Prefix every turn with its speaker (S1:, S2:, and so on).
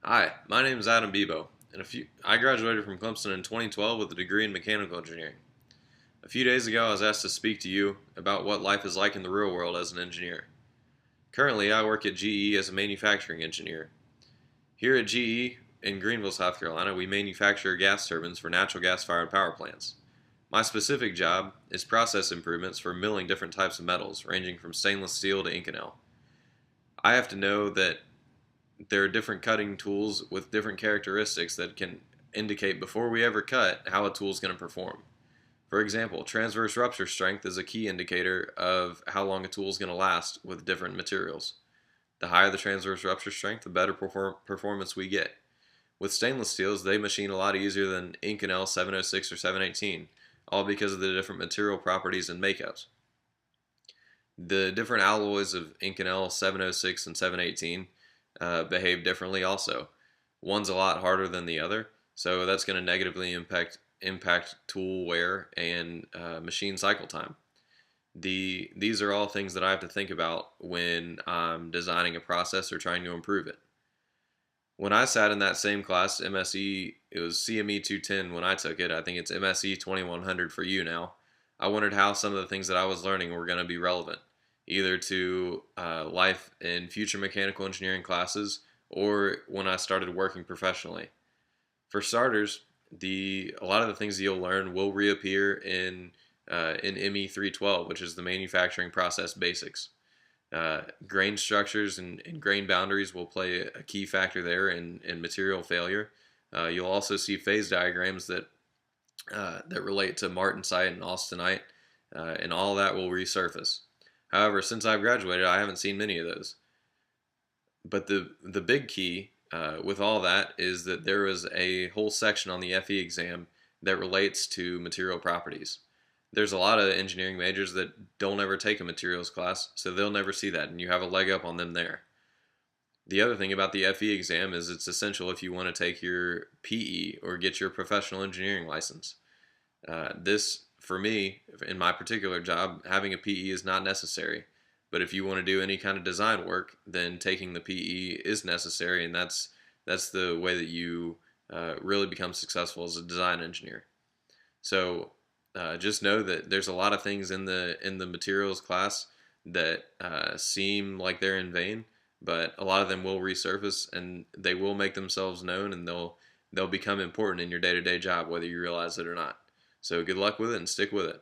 S1: Hi, my name is Adam Bebo, and I graduated from Clemson in 2012 with a degree in mechanical engineering. A few days ago, I was asked to speak to you about what life is like in the real world as an engineer. Currently, I work at GE as a manufacturing engineer. Here at GE in Greenville, South Carolina, we manufacture gas turbines for natural gas-fired power plants. My specific job is process improvements for milling different types of metals, ranging from stainless steel to Inconel. I have to know that there are different cutting tools with different characteristics that can indicate before we ever cut how a tool is going to perform. For example, transverse rupture strength is a key indicator of how long a tool is going to last with different materials. The higher the transverse rupture strength, the better performance we get. With stainless steels, they machine a lot easier than Inconel 706 or 718, all because of the different material properties and makeups. The different alloys of Inconel 706 and 718 behave differently also. One's a lot harder than the other, so that's going to negatively impact tool wear and machine cycle time. These are all things that I have to think about when I'm designing a process or trying to improve it. When I sat in that same class, MSE, it was CME 210 when I took it. I think it's MSE 2100 for you now. I wondered how some of the things that I was learning were going to be relevant, either to life in future mechanical engineering classes or when I started working professionally. For starters, a lot of the things that you'll learn will reappear in ME 312, which is the manufacturing process basics. Grain structures and grain boundaries will play a key factor there in material failure. You'll also see phase diagrams that relate to martensite and austenite, and all that will resurface. However, since I've graduated, I haven't seen many of those. But the big key with all that is that there is a whole section on the FE exam that relates to material properties. There's a lot of engineering majors that don't ever take a materials class, so they'll never see that, and you have a leg up on them there. The other thing about the FE exam is it's essential if you want to take your PE or get your professional engineering license. This, for me, in my particular job, having a PE is not necessary. But if you want to do any kind of design work, then taking the PE is necessary, and that's the way that you really become successful as a design engineer. So just know that there's a lot of things in the materials class that seem like they're in vain, but a lot of them will resurface and they will make themselves known, and they'll become important in your day-to-day job, whether you realize it or not. So good luck with it and stick with it.